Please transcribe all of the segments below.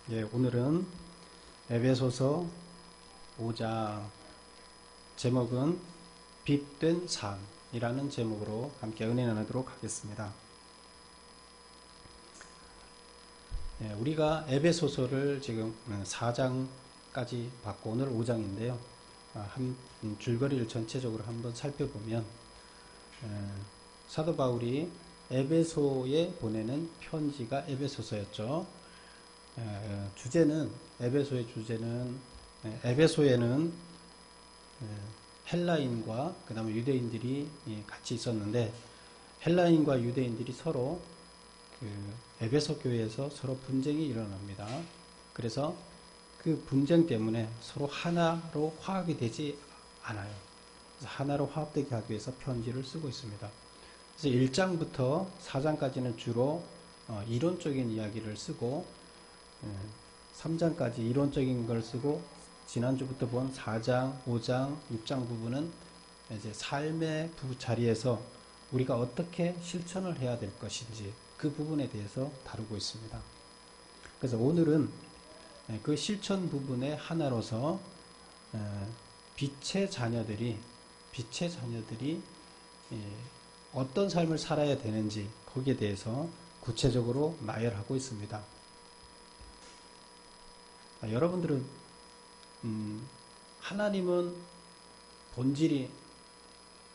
예, 오늘은 에베소서 5장 제목은 빛된 삶이라는 제목으로 함께 은혜 나누도록 하겠습니다. 예, 우리가 에베소서를 지금 4장까지 봤고 오늘 5장인데요. 한 줄거리를 전체적으로 한번 살펴보면 사도 바울이 에베소에 보내는 편지가 에베소서였죠. 주제는 에베소의 주제는 에베소에는 헬라인과 그 다음에 유대인들이 같이 있었는데 헬라인과 유대인들이 서로 에베소 교회에서 서로 분쟁이 일어납니다. 그래서 그 분쟁 때문에 서로 하나로 화합이 되지 않아요. 그래서 하나로 화합되게 하기 위해서 편지를 쓰고 있습니다. 그래서 1장부터 4장까지는 주로 이론적인 이야기를 쓰고 3장까지 이론적인 걸 쓰고 지난주부터 본 4장, 5장, 6장 부분은 이제 삶의 자리에서 우리가 어떻게 실천을 해야 될 것인지 그 부분에 대해서 다루고 있습니다. 그래서 오늘은 그 실천 부분의 하나로서 빛의 자녀들이 어떤 삶을 살아야 되는지 거기에 대해서 구체적으로 나열하고 있습니다. 여러분들은 하나님은 본질이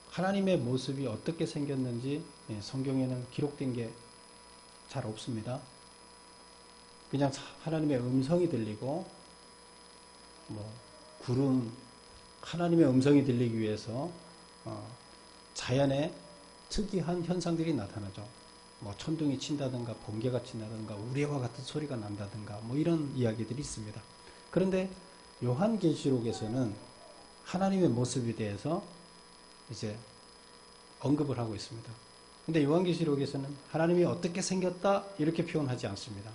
하나님의 모습이 어떻게 생겼는지 성경에는 기록된 게 잘 없습니다. 그냥 하나님의 음성이 들리고 구름 하나님의 음성이 들리기 위해서 자연의 특이한 현상들이 나타나죠. 천둥이 친다든가 번개가 친다든가 우레와 같은 소리가 난다든가 이런 이야기들이 있습니다. 그런데 요한계시록에서는 하나님의 모습에 대해서 이제 언급을 하고 있습니다. 근데 요한계시록에서는 하나님이 어떻게 생겼다 이렇게 표현하지 않습니다.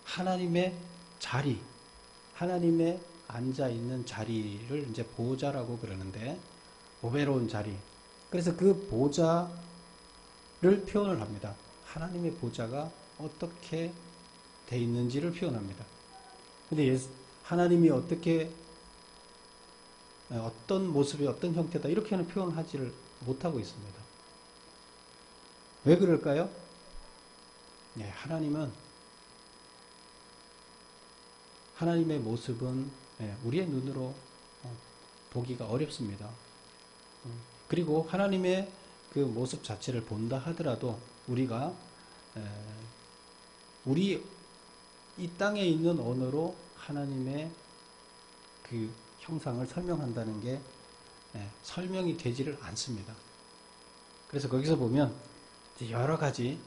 하나님의 자리, 하나님의 앉아있는 자리를 이제 보좌라고 그러는데 보배로운 자리. 그래서 그 보좌를 표현을 합니다. 하나님의 보좌가 어떻게 돼 있는지를 표현합니다. 근데 하나님이 어떤 모습이 어떤 형태다 이렇게는 표현하지를 못하고 있습니다. 왜 그럴까요? 하나님의 모습은 우리의 눈으로 보기가 어렵습니다. 그리고 하나님의 그 모습 자체를 본다 하더라도 우리가 우리 이 땅에 있는 언어로 하나님의 그 형상을 설명한다는 게 설명이 되지를 않습니다. 그래서 거기서 보면 여러 가지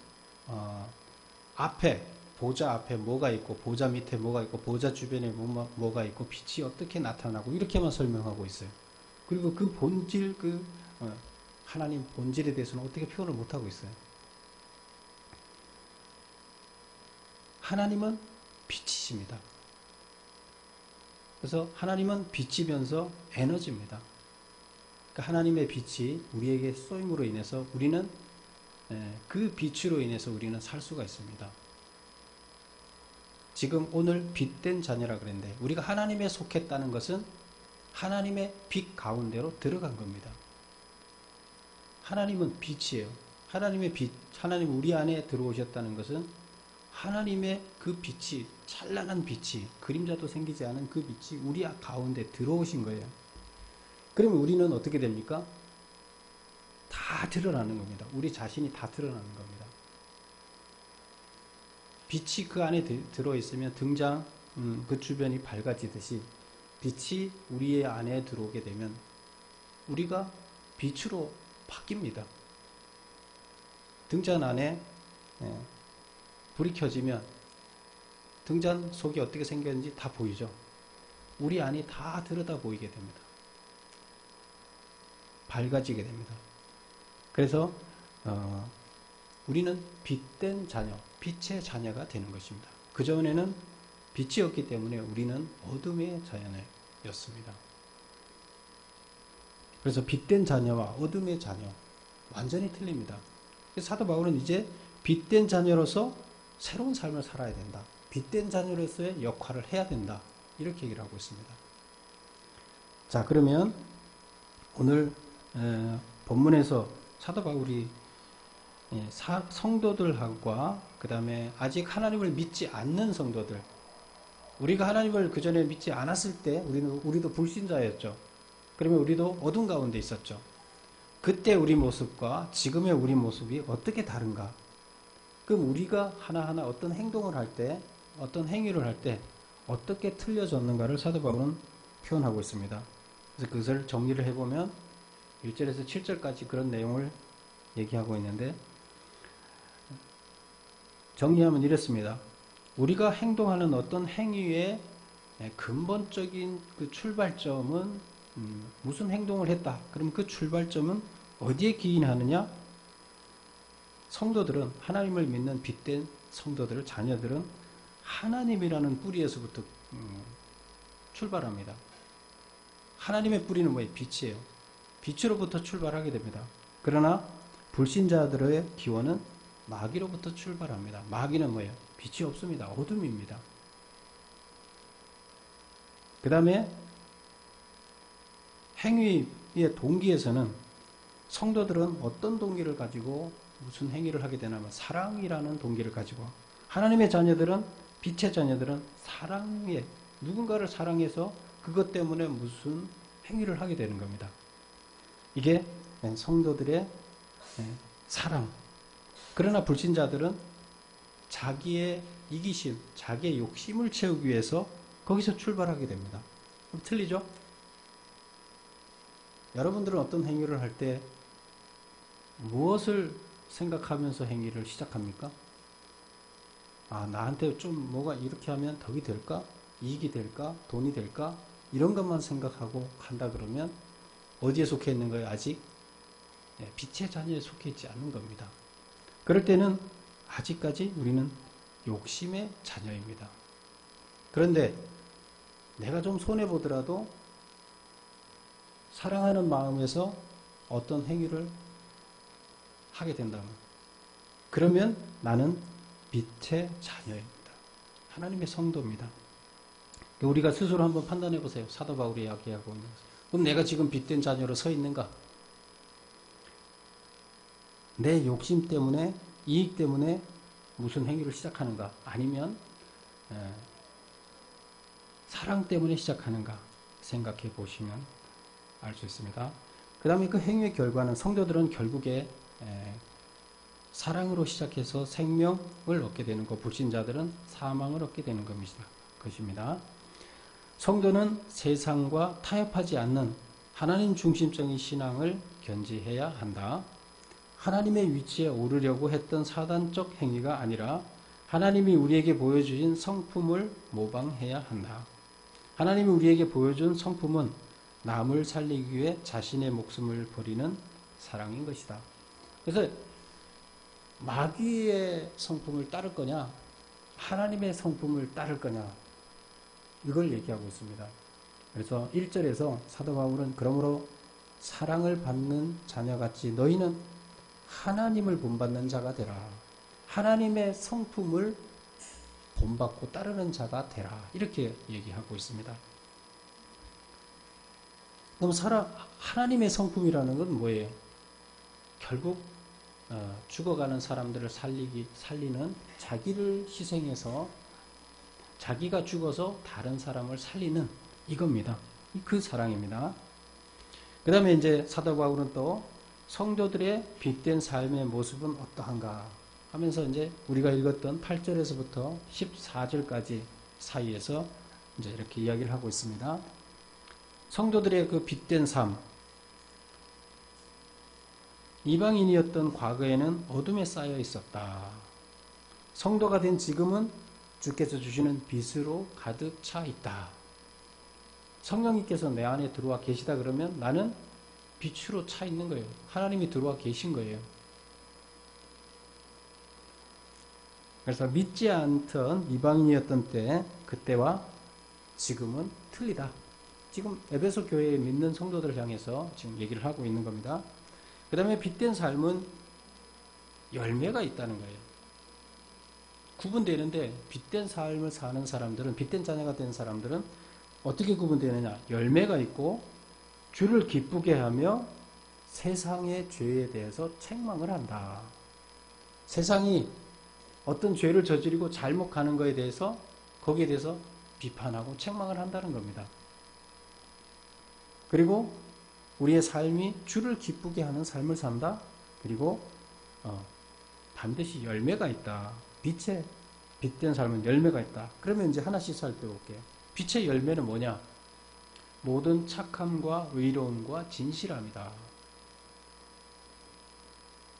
보좌 앞에 뭐가 있고 보좌 밑에 뭐가 있고 보좌 주변에 뭐가 있고 빛이 어떻게 나타나고 이렇게만 설명하고 있어요. 그리고 그 본질 하나님 본질에 대해서는 어떻게 표현을 못하고 있어요. 하나님은 빛이십니다. 그래서 하나님은 빛이면서 에너지입니다. 그러니까 하나님의 빛이 우리에게 쏘임으로 인해서 우리는 그 빛으로 인해서 우리는 살 수가 있습니다. 지금 오늘 빛된 자녀라 그랬는데 우리가 하나님에 속했다는 것은 하나님의 빛 가운데로 들어간 겁니다. 하나님은 빛이에요. 하나님의 빛, 하나님 우리 안에 들어오셨다는 것은 하나님의 그 빛이, 찬란한 빛이, 그림자도 생기지 않은 그 빛이 우리 가운데 들어오신 거예요. 그러면 우리는 어떻게 됩니까? 다 드러나는 겁니다. 우리 자신이 다 드러나는 겁니다. 빛이 그 안에 들어있으면 그 주변이 밝아지듯이 빛이 우리의 안에 들어오게 되면 우리가 빛으로 바뀝니다. 등잔 안에 불이 켜지면 등잔 속이 어떻게 생겼는지 다 보이죠. 우리 안이 다 들여다 보이게 됩니다. 밝아지게 됩니다. 그래서 우리는 빛된 자녀, 빛의 자녀가 되는 것입니다. 그전에는 빛이 없기 때문에 우리는 어둠의 자녀였습니다. 그래서 빛된 자녀와 어둠의 자녀 완전히 틀립니다. 사도 바울은 이제 빛된 자녀로서 새로운 삶을 살아야 된다. 빛된 자녀로서의 역할을 해야 된다. 이렇게 얘기를 하고 있습니다. 자, 그러면 오늘 본문에서 사도 바울이 성도들과 그 다음에 아직 하나님을 믿지 않는 성도들, 우리가 하나님을 그 전에 믿지 않았을 때 우리도 불신자였죠. 그러면 우리도 어둠 가운데 있었죠. 그때 우리 모습과 지금의 우리 모습이 어떻게 다른가? 그럼 우리가 하나하나 어떤 행동을 할 때, 어떤 행위를 할 때 어떻게 틀려졌는가를 사도 바울은 표현하고 있습니다. 그래서 그것을 정리를 해보면 1절에서 7절까지 그런 내용을 얘기하고 있는데, 정리하면 이렇습니다. 우리가 행동하는 어떤 행위의 근본적인 그 출발점은 무슨 행동을 했다. 그럼 그 출발점은 어디에 기인하느냐? 성도들은, 하나님을 믿는 빛된 성도들, 자녀들은 하나님이라는 뿌리에서부터 출발합니다. 하나님의 뿌리는 뭐예요? 빛이에요. 빛으로부터 출발하게 됩니다. 그러나 불신자들의 기원은 마귀로부터 출발합니다. 마귀는 뭐예요? 빛이 없습니다. 어둠입니다. 그 다음에 행위의 동기에서는 성도들은 어떤 동기를 가지고 무슨 행위를 하게 되냐면 사랑이라는 동기를 가지고, 하나님의 자녀들은, 빛의 자녀들은 사랑에, 누군가를 사랑해서 그것 때문에 무슨 행위를 하게 되는 겁니다. 이게 성도들의 사랑. 그러나 불신자들은 자기의 이기심, 자기의 욕심을 채우기 위해서 거기서 출발하게 됩니다. 그럼 틀리죠? 여러분들은 어떤 행위를 할 때 무엇을 생각하면서 행위를 시작합니까? 아, 나한테 좀 뭐가 이렇게 하면 덕이 될까? 이익이 될까? 돈이 될까? 이런 것만 생각하고 한다 그러면 어디에 속해 있는 거예요? 아직 빛의 자녀에 속해 있지 않는 겁니다. 그럴 때는 아직까지 우리는 욕심의 자녀입니다. 그런데 내가 좀 손해보더라도 사랑하는 마음에서 어떤 행위를 하게 된다면, 그러면 나는 빛의 자녀입니다. 하나님의 성도입니다. 우리가 스스로 한번 판단해 보세요. 사도 바울이 이야기하고 있는 것을. 그럼 내가 지금 빛된 자녀로 서 있는가? 내 욕심 때문에, 이익 때문에 무슨 행위를 시작하는가? 아니면 사랑 때문에 시작하는가? 생각해 보시면 알 수 있습니다. 그 다음에 그 행위의 결과는, 성도들은 결국에 사랑으로 시작해서 생명을 얻게 되는 것, 불신자들은 사망을 얻게 되는 것입니다. 성도는 세상과 타협하지 않는 하나님 중심적인 신앙을 견지해야 한다. 하나님의 위치에 오르려고 했던 사단적 행위가 아니라 하나님이 우리에게 보여주신 성품을 모방해야 한다. 하나님이 우리에게 보여준 성품은 남을 살리기 위해 자신의 목숨을 버리는 사랑인 것이다. 그래서 마귀의 성품을 따를 거냐, 하나님의 성품을 따를 거냐, 이걸 얘기하고 있습니다. 그래서 1절에서 사도 바울은 그러므로 사랑을 받는 자녀같이 너희는 하나님을 본받는 자가 되라. 하나님의 성품을 본받고 따르는 자가 되라. 이렇게 얘기하고 있습니다. 그럼 하나님의 성품이라는 건 뭐예요? 결국 죽어가는 사람들을 살리는, 자기를 희생해서 자기가 죽어서 다른 사람을 살리는 이겁니다. 그 사랑입니다. 그 다음에 이제 사도 바울은 또 성도들의 빛된 삶의 모습은 어떠한가 하면서 이제 우리가 읽었던 8절에서부터 14절까지 사이에서 이제 이렇게 이야기를 하고 있습니다. 성도들의 그 빛된 삶, 이방인이었던 과거에는 어둠에 쌓여 있었다. 성도가 된 지금은 주께서 주시는 빛으로 가득 차 있다. 성령님께서 내 안에 들어와 계시다 그러면 나는 빛으로 차 있는 거예요. 하나님이 들어와 계신 거예요. 그래서 믿지 않던 이방인이었던 때, 그때와 지금은 틀리다. 지금 에베소 교회에 믿는 성도들을 향해서 지금 얘기를 하고 있는 겁니다. 그 다음에 빛된 삶은 열매가 있다는 거예요. 구분되는데 빛된 삶을 사는 사람들은, 빛된 자녀가 된 사람들은 어떻게 구분되느냐? 열매가 있고 주를 기쁘게 하며 세상의 죄에 대해서 책망을 한다. 세상이 어떤 죄를 저지르고 잘못 가는 것에 대해서 거기에 대해서 비판하고 책망을 한다는 겁니다. 그리고 우리의 삶이 주를 기쁘게 하는 삶을 산다. 그리고 반드시 열매가 있다. 빛의 빛된 삶은 열매가 있다. 그러면 이제 하나씩 살펴볼게요. 빛의 열매는 뭐냐? 모든 착함과 의로움과 진실함이다.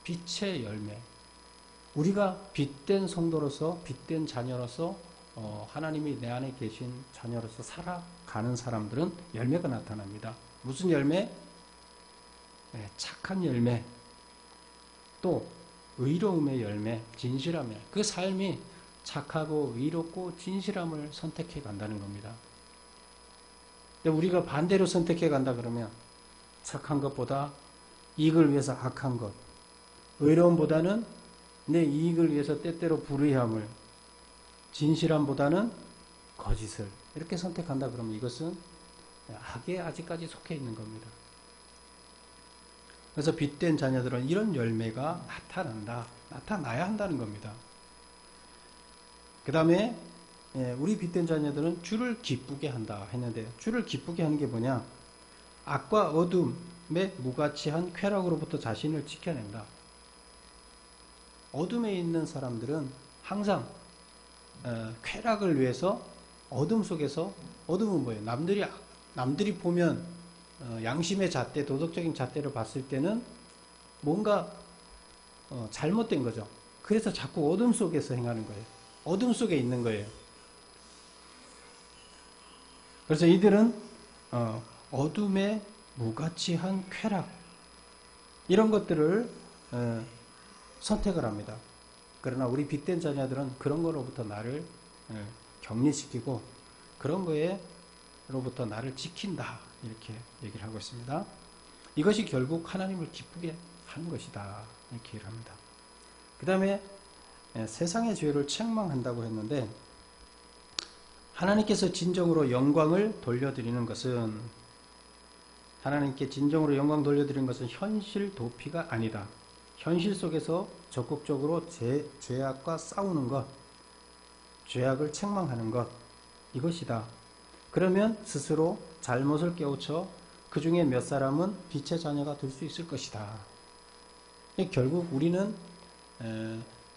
빛의 열매. 우리가 빛된 성도로서, 빛된 자녀로서, 하나님이 내 안에 계신 자녀로서 살아가는 사람들은 열매가 나타납니다. 무슨 열매? 네, 착한 열매, 또 의로움의 열매, 진실함의 열매. 그 삶이 착하고 의롭고 진실함을 선택해 간다는 겁니다. 근데 우리가 반대로 선택해 간다 그러면 착한 것보다 이익을 위해서 악한 것, 의로움보다는 내 이익을 위해서 때때로 불의함을, 진실함보다는 거짓을 이렇게 선택한다 그러면 이것은 악에 아직까지 속해 있는 겁니다. 그래서 빛된 자녀들은 이런 열매가 나타나야 한다는 겁니다. 그 다음에 우리 빛된 자녀들은 주를 기쁘게 한다 했는데, 주를 기쁘게 하는 게 뭐냐? 악과 어둠의 무가치한 쾌락으로부터 자신을 지켜낸다. 어둠에 있는 사람들은 항상 쾌락을 위해서 어둠 속에서, 어둠은 뭐예요? 남들이 보면 양심의 잣대, 도덕적인 잣대를 봤을 때는 뭔가 잘못된 거죠. 그래서 자꾸 어둠 속에서 행하는 거예요. 어둠 속에 있는 거예요. 그래서 이들은 어둠의 무가치한 쾌락, 이런 것들을 선택을 합니다. 그러나 우리 빛된 자녀들은 그런 거로부터 나를 격리시키고 그런 거에로부터 나를 지킨다, 이렇게 얘기를 하고 있습니다. 이것이 결국 하나님을 기쁘게 하는 것이다, 이렇게 얘기를 합니다. 그 다음에 세상의 죄를 책망한다고 했는데, 하나님께서 진정으로 영광을 돌려드리는 것은, 하나님께 진정으로 영광 돌려드리는 것은 현실 도피가 아니다. 현실 속에서 적극적으로 죄악과 싸우는 것, 죄악을 책망하는 것, 이것이다. 그러면 스스로 잘못을 깨우쳐 그 중에 몇 사람은 빛의 자녀가 될 수 있을 것이다. 결국 우리는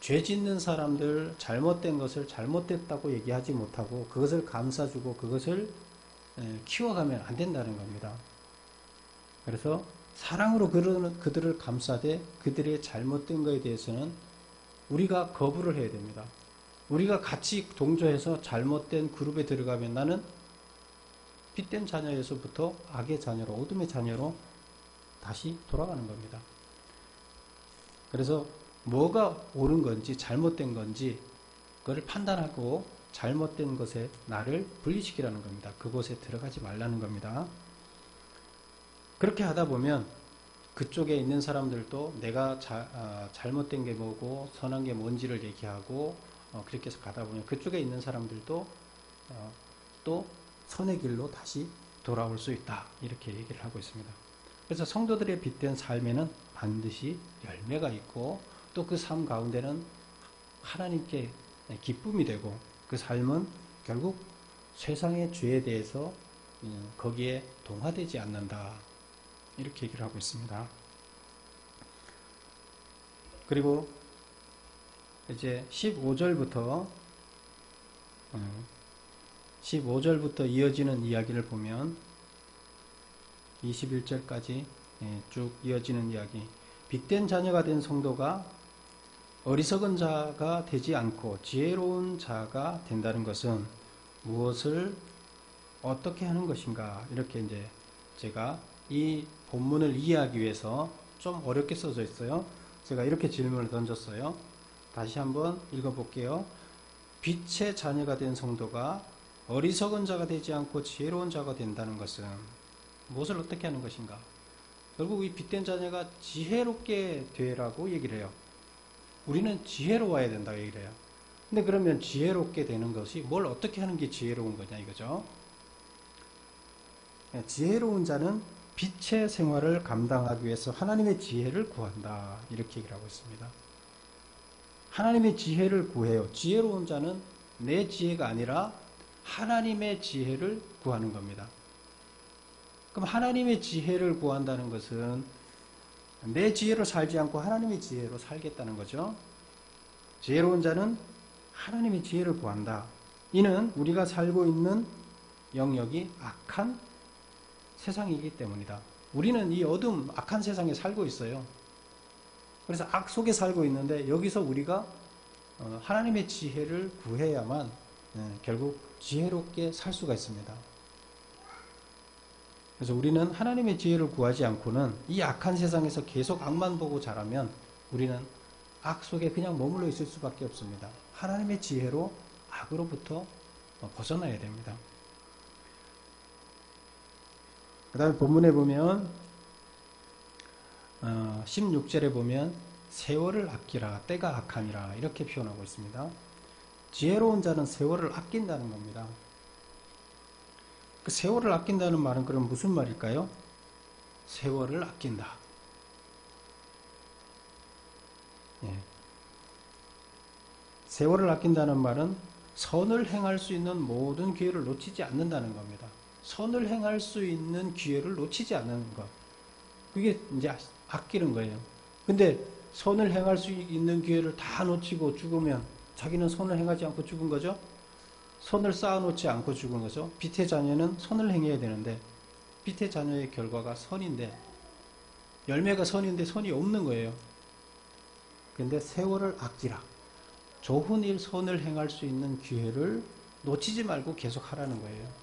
죄 짓는 사람들, 잘못된 것을 잘못됐다고 얘기하지 못하고 그것을 감싸주고 그것을 키워가면 안 된다는 겁니다. 그래서 사랑으로 그들을 감싸되 그들의 잘못된 것에 대해서는 우리가 거부를 해야 됩니다. 우리가 같이 동조해서 잘못된 그룹에 들어가면 나는 빛된 자녀에서부터 악의 자녀로, 어둠의 자녀로 다시 돌아가는 겁니다. 그래서 뭐가 옳은 건지 잘못된 건지 그걸 판단하고 잘못된 것에 나를 분리시키라는 겁니다. 그곳에 들어가지 말라는 겁니다. 그렇게 하다 보면 그쪽에 있는 사람들도 내가 잘못된 게 뭐고 선한 게 뭔지를 얘기하고 그렇게 해서 가다 보면 그쪽에 있는 사람들도 또 선의 길로 다시 돌아올 수 있다, 이렇게 얘기를 하고 있습니다. 그래서 성도들의 빛된 삶에는 반드시 열매가 있고 또 그 삶 가운데는 하나님께 기쁨이 되고 그 삶은 결국 세상의 죄에 대해서 거기에 동화되지 않는다, 이렇게 얘기를 하고 있습니다. 그리고 이제 15절부터 이어지는 이야기를 보면 21절까지 쭉 이어지는 이야기. 빛된 자녀가 된 성도가 어리석은 자가 되지 않고 지혜로운 자가 된다는 것은 무엇을 어떻게 하는 것인가, 이렇게 이제 제가 이 본문을 이해하기 위해서 좀 어렵게 써져 있어요. 제가 이렇게 질문을 던졌어요. 다시 한번 읽어볼게요. 빛의 자녀가 된 성도가 어리석은 자가 되지 않고 지혜로운 자가 된다는 것은 무엇을 어떻게 하는 것인가? 결국 이 빛된 자녀가 지혜롭게 되라고 얘기를 해요. 우리는 지혜로워야 된다고 얘기를 해요. 근데 그러면 지혜롭게 되는 것이 뭘 어떻게 하는 게 지혜로운 거냐 이거죠. 지혜로운 자는 빛의 생활을 감당하기 위해서 하나님의 지혜를 구한다. 이렇게 얘기를 하고 있습니다. 하나님의 지혜를 구해요. 지혜로운 자는 내 지혜가 아니라 하나님의 지혜를 구하는 겁니다. 그럼 하나님의 지혜를 구한다는 것은 내 지혜로 살지 않고 하나님의 지혜로 살겠다는 거죠. 지혜로운 자는 하나님의 지혜를 구한다. 이는 우리가 살고 있는 영역이 악한 세상이기 때문이다. 우리는 이 어둠, 악한 세상에 살고 있어요. 그래서 악 속에 살고 있는데 여기서 우리가 하나님의 지혜를 구해야만 결국 지혜롭게 살 수가 있습니다. 그래서 우리는 하나님의 지혜를 구하지 않고는 이 악한 세상에서 계속 악만 보고 자라면 우리는 악 속에 그냥 머물러 있을 수밖에 없습니다. 하나님의 지혜로 악으로부터 벗어나야 됩니다. 그 다음에 본문에 보면 16절에 보면 세월을 아끼라 때가 악하니라 이렇게 표현하고 있습니다. 지혜로운 자는 세월을 아낀다는 겁니다. 그 세월을 아낀다는 말은 그럼 무슨 말일까요? 세월을 아낀다. 예. 세월을 아낀다는 말은 선을 행할 수 있는 모든 기회를 놓치지 않는다는 겁니다. 선을 행할 수 있는 기회를 놓치지 않는 것. 그게 이제 아끼는 거예요. 근데 선을 행할 수 있는 기회를 다 놓치고 죽으면 자기는 선을 행하지 않고 죽은 거죠? 선을 쌓아놓지 않고 죽은 거죠. 빛의 자녀는 선을 행해야 되는데 빛의 자녀의 결과가 선인데 열매가 선인데 선이 없는 거예요. 근데 세월을 아끼라. 좋은 일, 선을 행할 수 있는 기회를 놓치지 말고 계속 하라는 거예요.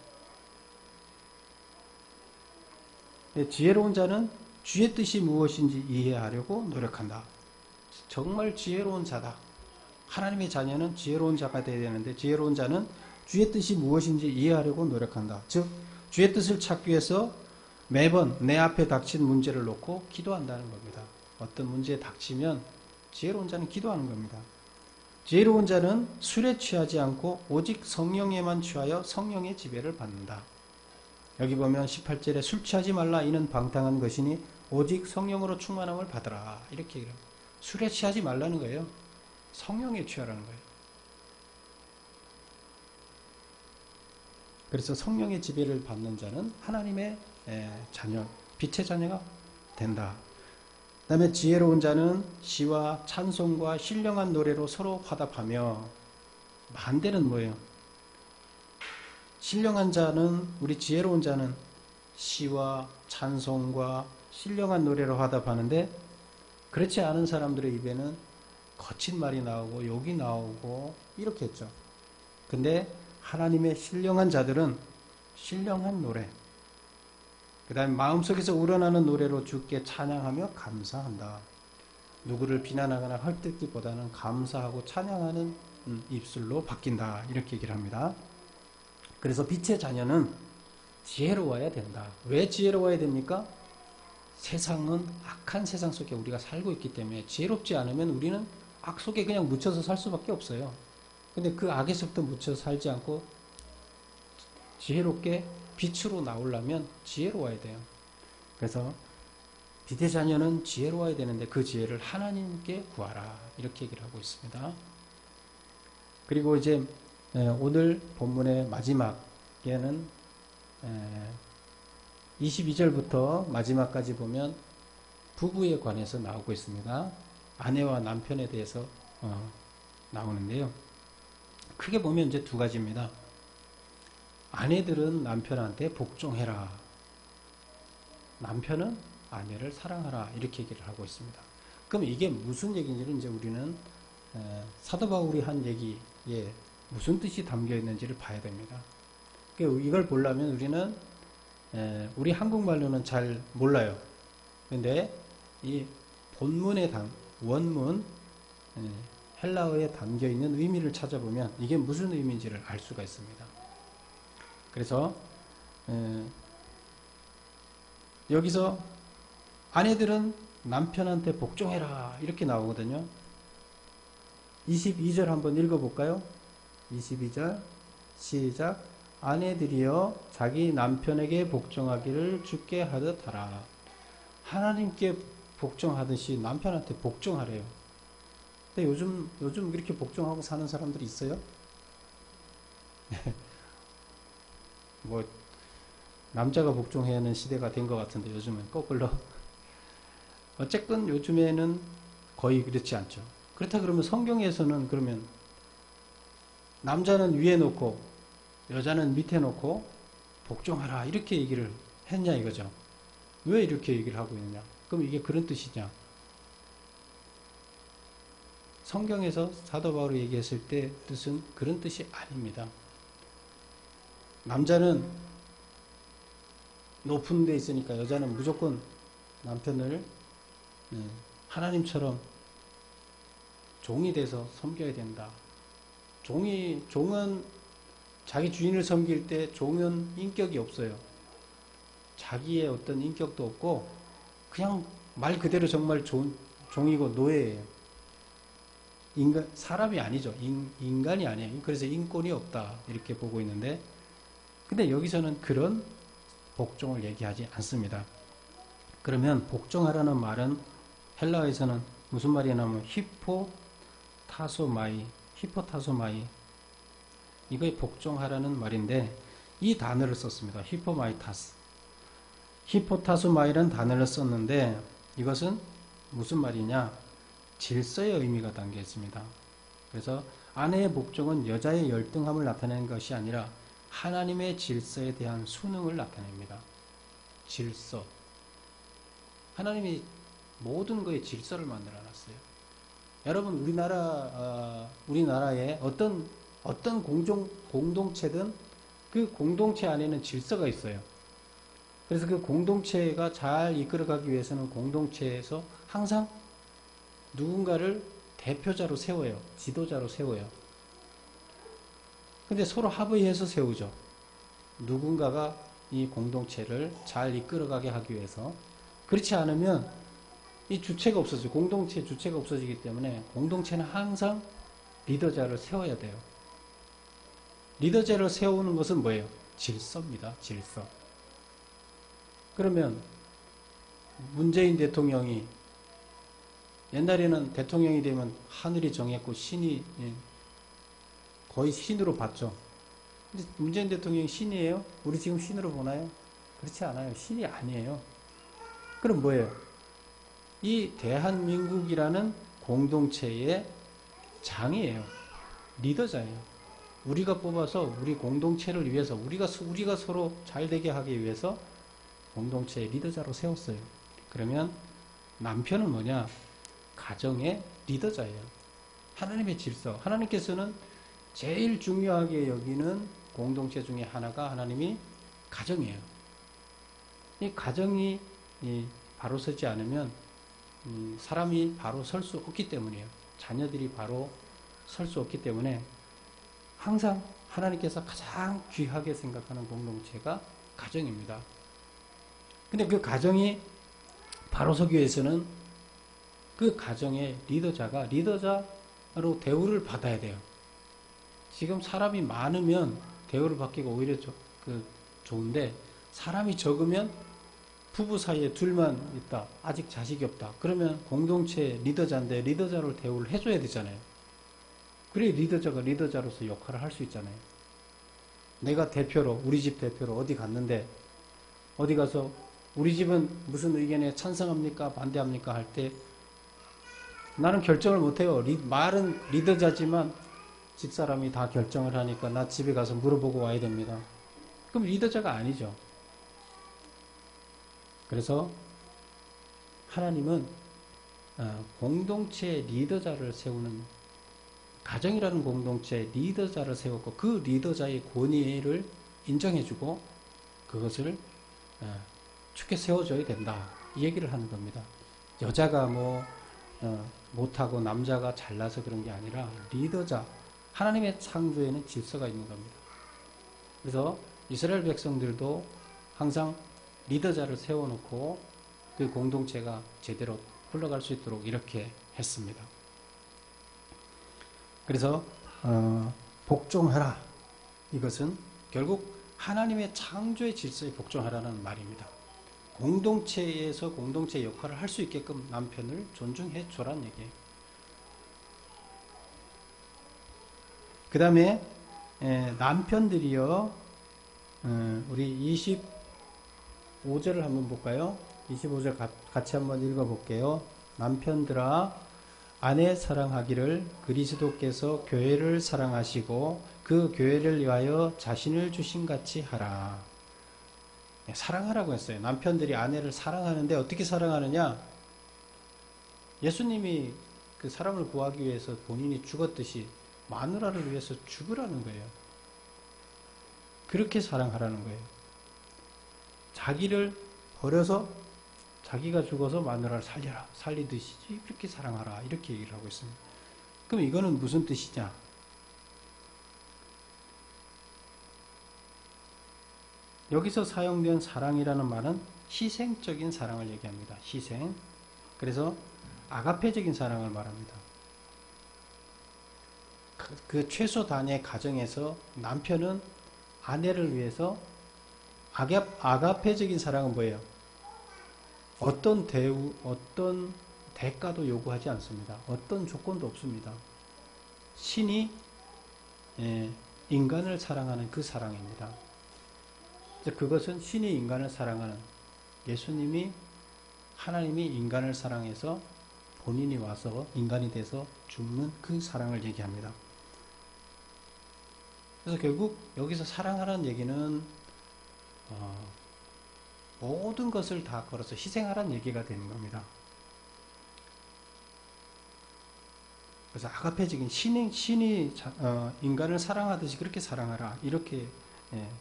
지혜로운 자는 주의 뜻이 무엇인지 이해하려고 노력한다. 정말 지혜로운 자다. 하나님의 자녀는 지혜로운 자가 되어야 되는데 지혜로운 자는 주의 뜻이 무엇인지 이해하려고 노력한다. 즉 주의 뜻을 찾기 위해서 매번 내 앞에 닥친 문제를 놓고 기도한다는 겁니다. 어떤 문제에 닥치면 지혜로운 자는 기도하는 겁니다. 지혜로운 자는 술에 취하지 않고 오직 성령에만 취하여 성령의 지배를 받는다. 여기 보면 18절에 술 취하지 말라 이는 방탕한 것이니 오직 성령으로 충만함을 받으라. 이렇게 얘기합니다. 술에 취하지 말라는 거예요. 성령에 취하라는 거예요. 그래서 성령의 지배를 받는 자는 하나님의 자녀, 빛의 자녀가 된다. 그 다음에 지혜로운 자는 시와 찬송과 신령한 노래로 서로 화답하며, 반대는 뭐예요? 신령한 자는, 우리 지혜로운 자는 시와 찬송과 신령한 노래로 화답하는데 그렇지 않은 사람들의 입에는 거친 말이 나오고 욕이 나오고 이렇게 했죠. 근데 하나님의 신령한 자들은 신령한 노래, 그 다음에 마음속에서 우러나는 노래로 주께 찬양하며 감사한다. 누구를 비난하거나 헐뜯기보다는 감사하고 찬양하는 입술로 바뀐다. 이렇게 얘기를 합니다. 그래서 빛의 자녀는 지혜로워야 된다. 왜 지혜로워야 됩니까? 세상은 악한 세상 속에 우리가 살고 있기 때문에 지혜롭지 않으면 우리는 악 속에 그냥 묻혀서 살 수밖에 없어요. 근데 그 악에서부터 묻혀서 살지 않고 지혜롭게 빛으로 나오려면 지혜로워야 돼요. 그래서 빛의 자녀는 지혜로워야 되는데 그 지혜를 하나님께 구하라. 이렇게 얘기를 하고 있습니다. 그리고 이제 오늘 본문의 마지막에는 22절부터 마지막까지 보면 부부에 관해서 나오고 있습니다. 아내와 남편에 대해서 나오는데요. 크게 보면 이제 두 가지입니다. 아내들은 남편한테 복종해라. 남편은 아내를 사랑하라. 이렇게 얘기를 하고 있습니다. 그럼 이게 무슨 얘기인지를 이제 우리는 사도 바울이 한 얘기에 무슨 뜻이 담겨 있는지를 봐야 됩니다. 이걸 보려면 우리는 우리 한국말로는 잘 몰라요. 근데 이 본문의 원문 헬라어에 담겨 있는 의미를 찾아보면 이게 무슨 의미인지를 알 수가 있습니다. 그래서 여기서 아내들은 남편한테 복종해라 이렇게 나오거든요. 22절 한번 읽어볼까요? 22절 시작. 아내들이여 자기 남편에게 복종하기를 주께 하듯 하라. 하나님께 복종하듯이 남편한테 복종하래요. 근데 요즘 이렇게 복종하고 사는 사람들이 있어요? 뭐 남자가 복종해야 하는 시대가 된 것 같은데 요즘은 거꾸로. 어쨌든 요즘에는 거의 그렇지 않죠. 그렇다 그러면 성경에서는 그러면 남자는 위에 놓고 여자는 밑에 놓고 복종하라 이렇게 얘기를 했냐 이거죠. 왜 이렇게 얘기를 하고 있느냐? 그럼 이게 그런 뜻이냐? 성경에서 사도 바울이 얘기했을 때 뜻은 그런 뜻이 아닙니다. 남자는 높은 데 있으니까 여자는 무조건 남편을 하나님처럼 종이 돼서 섬겨야 된다. 종은 자기 주인을 섬길 때 종은 인격이 없어요. 자기의 어떤 인격도 없고 그냥 말 그대로 정말 종이고 노예예요. 사람이 아니죠. 인간이 아니에요. 그래서 인권이 없다 이렇게 보고 있는데, 근데 여기서는 그런 복종을 얘기하지 않습니다. 그러면 복종하라는 말은 헬라어에서는 무슨 말이냐면 히포타소마이 이거에 복종하라는 말인데 이 단어를 썼습니다. 히포타소마이라는 단어를 썼는데 이것은 무슨 말이냐? 질서의 의미가 담겨 있습니다. 그래서 아내의 복종은 여자의 열등함을 나타내는 것이 아니라 하나님의 질서에 대한 순응을 나타냅니다. 질서. 하나님이 모든 거에 질서를 만들어 놨어요. 여러분, 우리나라에 어떤 공동체든 그 공동체 안에는 질서가 있어요. 그래서 그 공동체가 잘 이끌어가기 위해서는 공동체에서 항상 누군가를 대표자로 세워요. 지도자로 세워요. 근데 서로 합의해서 세우죠. 누군가가 이 공동체를 잘 이끌어가게 하기 위해서. 그렇지 않으면 이 주체가 없어지죠. 공동체 주체가 없어지기 때문에 공동체는 항상 리더자를 세워야 돼요. 리더자를 세우는 것은 뭐예요? 질서입니다. 질서. 그러면 문재인 대통령이 옛날에는 대통령이 되면 하늘이 정했고 신이 거의 신으로 봤죠. 근데 문재인 대통령이 신이에요? 우리 지금 신으로 보나요? 그렇지 않아요. 신이 아니에요. 그럼 뭐예요? 이 대한민국이라는 공동체의 장이에요. 리더자예요. 우리가 뽑아서 우리 공동체를 위해서 우리가 서로 잘 되게 하기 위해서 공동체의 리더자로 세웠어요. 그러면 남편은 뭐냐? 가정의 리더자예요. 하나님의 질서. 하나님께서는 제일 중요하게 여기는 공동체 중에 하나가 하나님이 가정이에요. 이 가정이 바로 서지 않으면 사람이 바로 설 수 없기 때문이에요. 자녀들이 바로 설 수 없기 때문에 항상 하나님께서 가장 귀하게 생각하는 공동체가 가정입니다. 근데 그 가정이 바로 서기 위해서는 그 가정의 리더자로 대우를 받아야 돼요. 지금 사람이 많으면 대우를 받기가 오히려 좋은데 사람이 적으면 부부 사이에 둘만 있다. 아직 자식이 없다. 그러면 공동체 리더자인데 리더자로 대우를 해줘야 되잖아요. 그래 리더자가 리더자로서 역할을 할 수 있잖아요. 내가 대표로 우리 집 대표로 어디 갔는데 어디 가서 우리 집은 무슨 의견에 찬성합니까? 반대합니까? 할 때 나는 결정을 못해요. 말은 리더자지만 집사람이 다 결정을 하니까 나 집에 가서 물어보고 와야 됩니다. 그럼 리더자가 아니죠. 그래서 하나님은 공동체 리더자를 세우는 가정이라는 공동체 리더자를 세웠고 그 리더자의 권위를 인정해주고 그것을 축에 세워줘야 된다. 이 얘기를 하는 겁니다. 여자가 못하고 남자가 잘나서 그런 게 아니라 리더자, 하나님의 창조에는 질서가 있는 겁니다. 그래서 이스라엘 백성들도 항상 리더자를 세워놓고 그 공동체가 제대로 흘러갈 수 있도록 이렇게 했습니다. 그래서 복종하라. 이것은 결국 하나님의 창조의 질서에 복종하라는 말입니다. 공동체에서 공동체 역할을 할 수 있게끔 남편을 존중해 줘라는 얘기예요. 그 다음에 남편들이요, 우리 25절을 한번 볼까요? 25절 같이 한번 읽어볼게요. 남편들아, 아내 사랑하기를 그리스도께서 교회를 사랑하시고 그 교회를 위하여 자신을 주신 같이 하라. 사랑하라고 했어요. 남편들이 아내를 사랑하는데 어떻게 사랑하느냐? 예수님이 그 사람을 구하기 위해서 본인이 죽었듯이 마누라를 위해서 죽으라는 거예요. 그렇게 사랑하라는 거예요. 자기를 버려서 자기가 죽어서 마누라를 살려라, 살리듯이 그렇게 사랑하라, 이렇게 얘기를 하고 있습니다. 그럼 이거는 무슨 뜻이냐? 여기서 사용된 사랑이라는 말은 희생적인 사랑을 얘기합니다. 희생. 그래서 아가페적인 사랑을 말합니다. 그 최소 단위의 가정에서 남편은 아내를 위해서 아가페적인 사랑은 뭐예요? 어떤 대우, 어떤 대가도 요구하지 않습니다. 어떤 조건도 없습니다. 신이 인간을 사랑하는 그 사랑입니다. 그것은 신이 인간을 사랑하는, 예수님이, 하나님이 인간을 사랑해서 본인이 와서 인간이 돼서 죽는 그 사랑을 얘기합니다. 그래서 결국 여기서 사랑하라는 얘기는 모든 것을 다 걸어서 희생하라는 얘기가 되는 겁니다. 그래서 아가페적인 신이 인간을 사랑하듯이 그렇게 사랑하라, 이렇게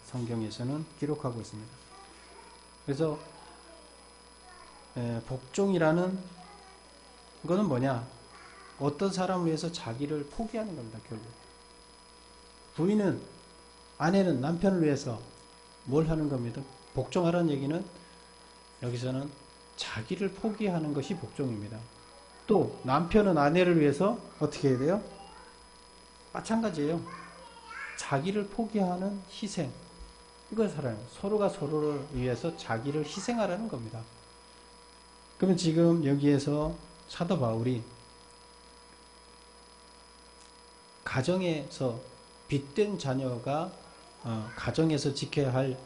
성경에서는 기록하고 있습니다. 그래서 복종이라는 거는 뭐냐? 어떤 사람을 위해서 자기를 포기하는 겁니다. 결국 부인은, 아내는 남편을 위해서 뭘 하는 겁니다? 복종하라는 얘기는 여기서는 자기를 포기하는 것이 복종입니다. 또 남편은 아내를 위해서 어떻게 해야 돼요? 마찬가지예요. 자기를 포기하는 희생, 이걸 살아요. 서로가 서로를 위해서 자기를 희생하라는 겁니다. 그러면 지금 여기에서 사도 바울이 가정에서 빚된 자녀가 가정에서 지켜야 할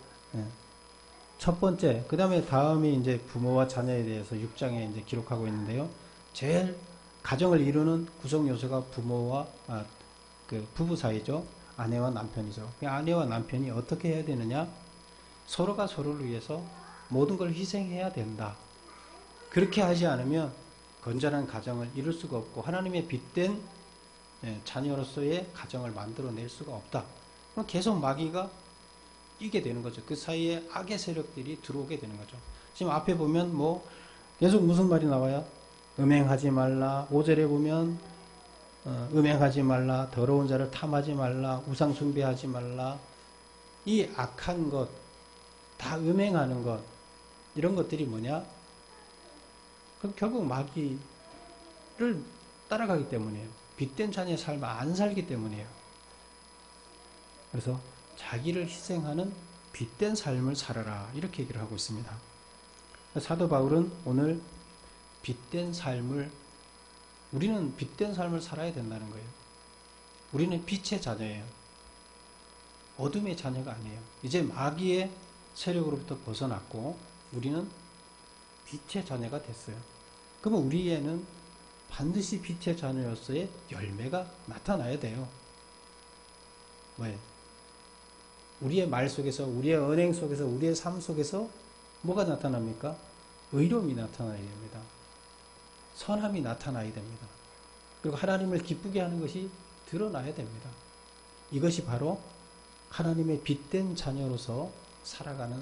첫 번째, 그 다음이 이제 부모와 자녀에 대해서 6장에 이제 기록하고 있는데요. 제일 가정을 이루는 구성 요소가 부모와 그 부부 사이죠. 아내와 남편이죠. 아내와 남편이 어떻게 해야 되느냐? 서로가 서로를 위해서 모든 걸 희생해야 된다. 그렇게 하지 않으면 건전한 가정을 이룰 수가 없고 하나님의 빚된 자녀로서의 가정을 만들어낼 수가 없다. 그럼 계속 마귀가 이게 되는 거죠. 그 사이에 악의 세력들이 들어오게 되는 거죠. 지금 앞에 보면 계속 무슨 말이 나와요? 음행하지 말라. 5절에 보면 음행하지 말라. 더러운 자를 탐하지 말라. 우상 숭배하지 말라. 이 악한 것, 다 음행하는 것, 이런 것들이 뭐냐? 그럼 결국 마귀를 따라가기 때문이에요. 빚된 자녀의 삶을 안 살기 때문이에요. 그래서 자기를 희생하는 빚된 삶을 살아라, 이렇게 얘기를 하고 있습니다. 사도 바울은 오늘 우리는 빚된 삶을 살아야 된다는 거예요. 우리는 빛의 자녀예요. 어둠의 자녀가 아니에요. 이제 마귀의 세력으로부터 벗어났고 우리는 빛의 자녀가 됐어요. 그러면 우리에는 반드시 빛의 자녀로서의 열매가 나타나야 돼요. 왜? 우리의 말 속에서, 우리의 언행 속에서, 우리의 삶 속에서 뭐가 나타납니까? 의로움이 나타나야 됩니다. 선함이 나타나야 됩니다. 그리고 하나님을 기쁘게 하는 것이 드러나야 됩니다. 이것이 바로 하나님의 빚된 자녀로서 살아가는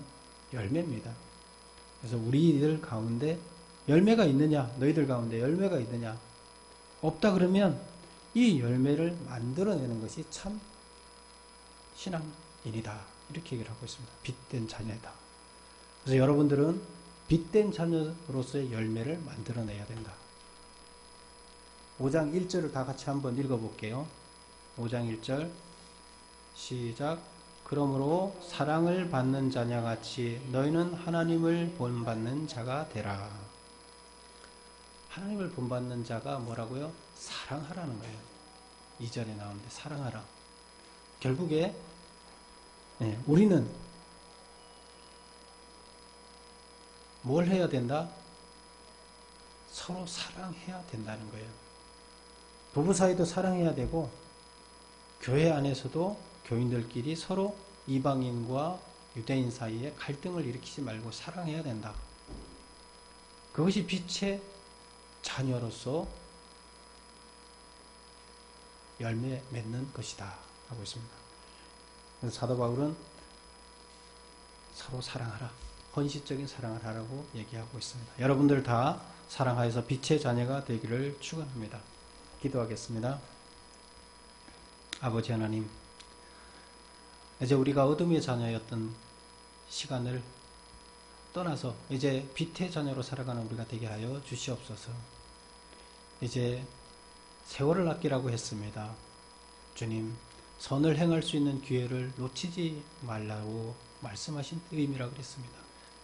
열매입니다. 그래서 우리들 가운데 열매가 있느냐? 너희들 가운데 열매가 있느냐? 없다 그러면 이 열매를 만들어내는 것이 참 신앙인이다, 이렇게 얘기를 하고 있습니다. 빚된 자녀다. 그래서 여러분들은 빚된 자녀로서의 열매를 만들어내야 된다. 5장 1절을 다 같이 한번 읽어볼게요. 5장 1절 시작. 그러므로 사랑을 받는 자냐 같이 너희는 하나님을 본받는 자가 되라. 하나님을 본받는 자가 뭐라고요? 사랑하라는 거예요. 2절에 나오는데 사랑하라. 결국에 우리는 뭘 해야 된다? 서로 사랑해야 된다는 거예요. 부부 사이도 사랑해야 되고 교회 안에서도 교인들끼리 서로 이방인과 유대인 사이에 갈등을 일으키지 말고 사랑해야 된다. 그것이 빛의 자녀로서 열매 맺는 것이다 하고 있습니다. 그래서 사도 바울은 서로 사랑하라, 헌신적인 사랑을 하라고 얘기하고 있습니다. 여러분들 다 사랑하여서 빛의 자녀가 되기를 축원합니다. 기도하겠습니다. 아버지 하나님, 이제 우리가 어둠의 자녀였던 시간을 떠나서 이제 빛의 자녀로 살아가는 우리가 되게 하여 주시옵소서. 이제 세월을 아끼라고 했습니다. 주님, 선을 행할 수 있는 기회를 놓치지 말라고 말씀하신 의미라 그랬습니다.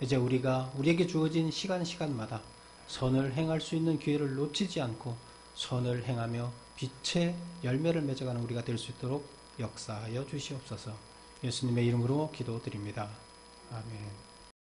이제 우리가 우리에게 주어진 시간마다 선을 행할 수 있는 기회를 놓치지 않고 선을 행하며 빛의 열매를 맺어가는 우리가 될 수 있도록 역사하여 주시옵소서. 예수님의 이름으로 기도드립니다. 아멘.